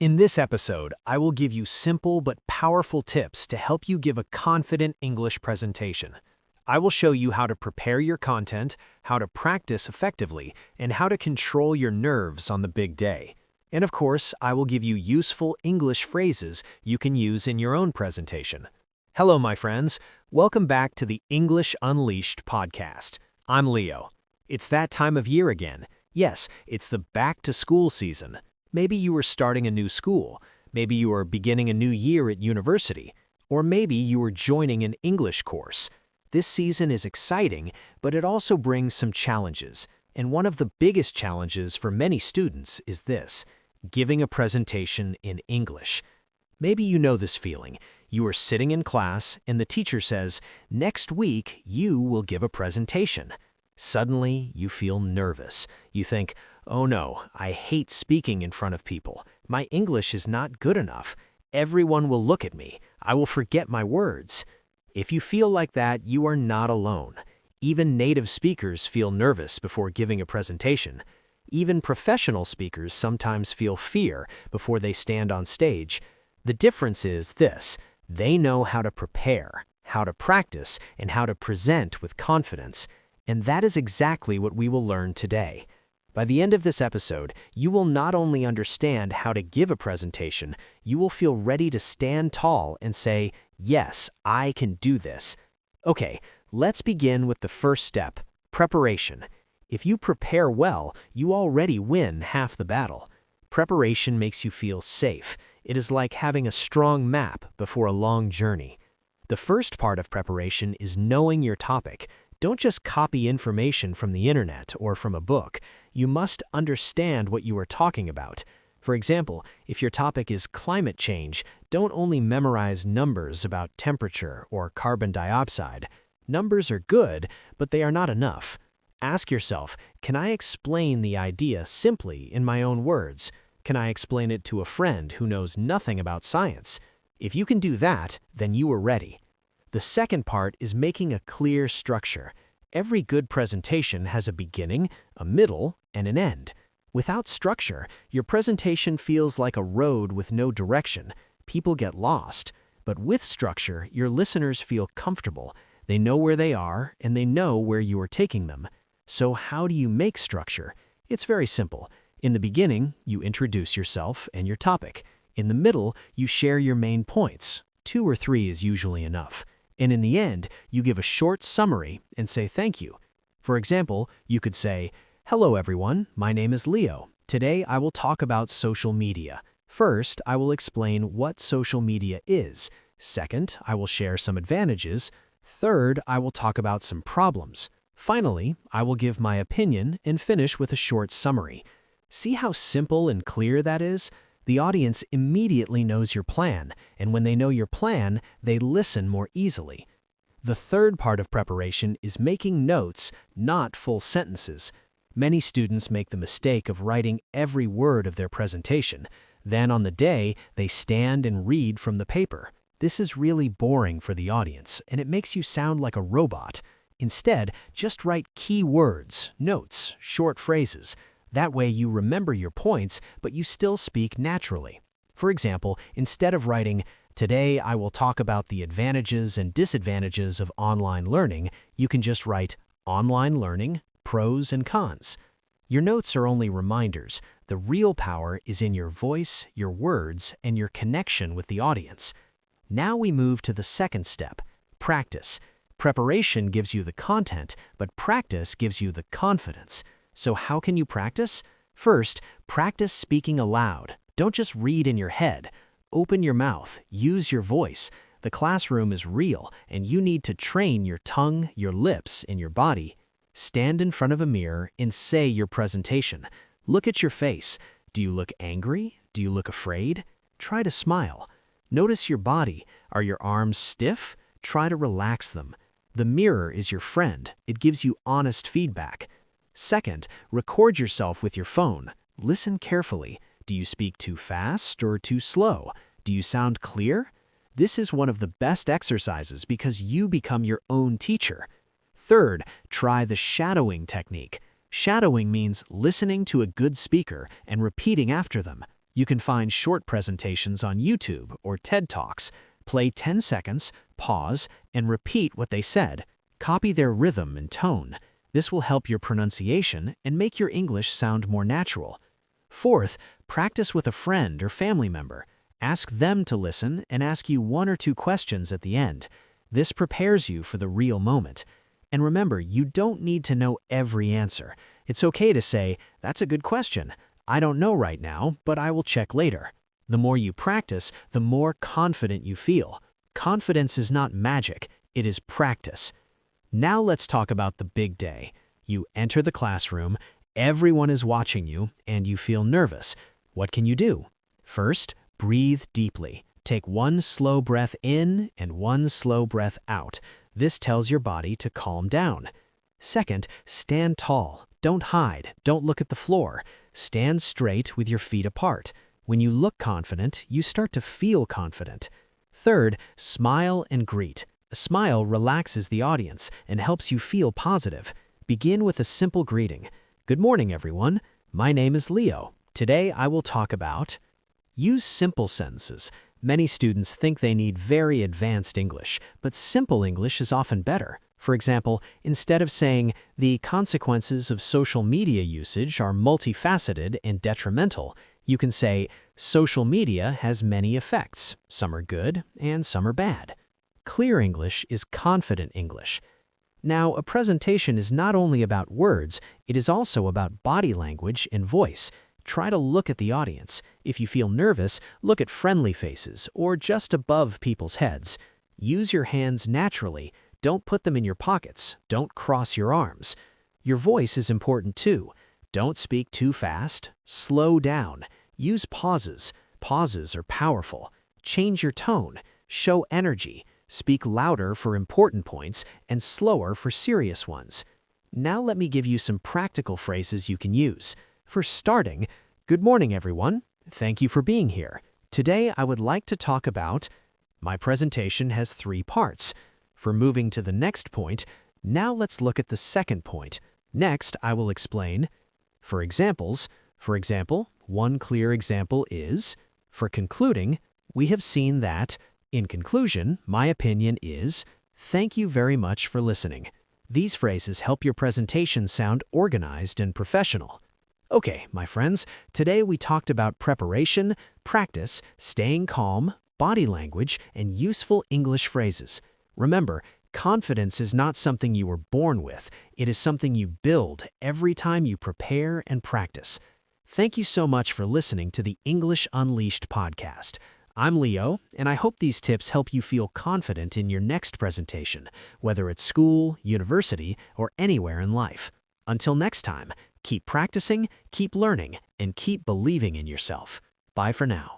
In this episode, I will give you simple but powerful tips to help you give a confident English presentation. I will show you how to prepare your content, how to practice effectively, and how to control your nerves on the big day. And of course, I will give you useful English phrases you can use in your own presentation. Hello, my friends. Welcome back to the English Unleashed podcast. I'm Leo. It's that time of year again. Yes, it's the back-to-school season. Maybe you are starting a new school, maybe you are beginning a new year at university, or maybe you are joining an English course. This season is exciting, but it also brings some challenges. And one of the biggest challenges for many students is this: giving a presentation in English. Maybe you know this feeling. You are sitting in class and the teacher says, "Next week, you will give a presentation." Suddenly, you feel nervous. You think, "Oh no, I hate speaking in front of people. My English is not good enough. Everyone will look at me. I will forget my words." If you feel like that, you are not alone. Even native speakers feel nervous before giving a presentation. Even professional speakers sometimes feel fear before they stand on stage. The difference is this: they know how to prepare, how to practice, and how to present with confidence. And that is exactly what we will learn today. By the end of this episode, you will not only understand how to give a presentation, you will feel ready to stand tall and say, "Yes, I can do this." Okay, let's begin with the first step: preparation. If you prepare well, you already win half the battle. Preparation makes you feel safe. It is like having a strong map before a long journey. The first part of preparation is knowing your topic. Don't just copy information from the internet or from a book. You must understand what you are talking about. For example, if your topic is climate change, don't only memorize numbers about temperature or carbon dioxide. Numbers are good, but they are not enough. Ask yourself, can I explain the idea simply in my own words? Can I explain it to a friend who knows nothing about science? If you can do that, then you are ready. The second part is making a clear structure. Every good presentation has a beginning, a middle, and an end. Without structure, your presentation feels like a road with no direction. People get lost. But with structure, your listeners feel comfortable. They know where they are, and they know where you are taking them. So how do you make structure? It's very simple. In the beginning, you introduce yourself and your topic. In the middle, you share your main points. 2 or 3 is usually enough. And in the end, you give a short summary and say thank you. For example, you could say, "Hello everyone, my name is Leo. Today I will talk about social media. First, I will explain what social media is. Second, I will share some advantages. Third, I will talk about some problems. Finally, I will give my opinion and finish with a short summary." See how simple and clear that is? The audience immediately knows your plan, and when they know your plan, they listen more easily. The third part of preparation is making notes, not full sentences. Many students make the mistake of writing every word of their presentation. Then on the day, they stand and read from the paper. This is really boring for the audience, and it makes you sound like a robot. Instead, just write key words, notes, short phrases. That way you remember your points, but you still speak naturally. For example, instead of writing, "Today I will talk about the advantages and disadvantages of online learning," you can just write, "Online learning, pros and cons." Your notes are only reminders. The real power is in your voice, your words, and your connection with the audience. Now we move to the second step: practice. Preparation gives you the content, but practice gives you the confidence. So how can you practice? First, practice speaking aloud. Don't just read in your head. Open your mouth, use your voice. The classroom is real, and you need to train your tongue, your lips, and your body. Stand in front of a mirror and say your presentation. Look at your face. Do you look angry? Do you look afraid? Try to smile. Notice your body. Are your arms stiff? Try to relax them. The mirror is your friend. It gives you honest feedback. Second, record yourself with your phone. Listen carefully. Do you speak too fast or too slow? Do you sound clear? This is one of the best exercises because you become your own teacher. Third, try the shadowing technique. Shadowing means listening to a good speaker and repeating after them. You can find short presentations on YouTube or TED Talks. Play 10 seconds, pause, and repeat what they said. Copy their rhythm and tone. This will help your pronunciation and make your English sound more natural. Fourth, practice with a friend or family member. Ask them to listen and ask you 1 or 2 questions at the end. This prepares you for the real moment. And remember, you don't need to know every answer. It's okay to say, "That's a good question. I don't know right now, but I will check later." The more you practice, the more confident you feel. Confidence is not magic, it is practice. Now let's talk about the big day. You enter the classroom, everyone is watching you, and you feel nervous. What can you do? First, breathe deeply. Take 1 slow breath in and 1 slow breath out. This tells your body to calm down. Second, stand tall. Don't hide. Don't look at the floor. Stand straight with your feet apart. When you look confident, you start to feel confident. Third, smile and greet. A smile relaxes the audience and helps you feel positive. Begin with a simple greeting. "Good morning, everyone. My name is Leo. Today I will talk about..." Use simple sentences. Many students think they need very advanced English, but simple English is often better. For example, instead of saying, "The consequences of social media usage are multifaceted and detrimental," you can say, "Social media has many effects. Some are good and some are bad." Clear English is confident English. Now, a presentation is not only about words, it is also about body language and voice. Try to look at the audience. If you feel nervous, look at friendly faces or just above people's heads. Use your hands naturally. Don't put them in your pockets. Don't cross your arms. Your voice is important too. Don't speak too fast. Slow down. Use pauses. Pauses are powerful. Change your tone. Show energy. Speak louder for important points and slower for serious ones. Now let me give you some practical phrases you can use. For starting, "Good morning, everyone. Thank you for being here. Today I would like to talk about..." My presentation has 3 parts. For moving to the next point, now let's look at the second point. Next, I will explain. For examples, one clear example is, for concluding, we have seen that, in conclusion, my opinion is, thank you very much for listening. These phrases help your presentation sound organized and professional. Okay, my friends, today we talked about preparation, practice, staying calm, body language, and useful English phrases. Remember, confidence is not something you were born with. It is something you build every time you prepare and practice. Thank you so much for listening to the English Unleashed podcast. I'm Leo, and I hope these tips help you feel confident in your next presentation, whether at school, university, or anywhere in life. Until next time, keep practicing, keep learning, and keep believing in yourself. Bye for now.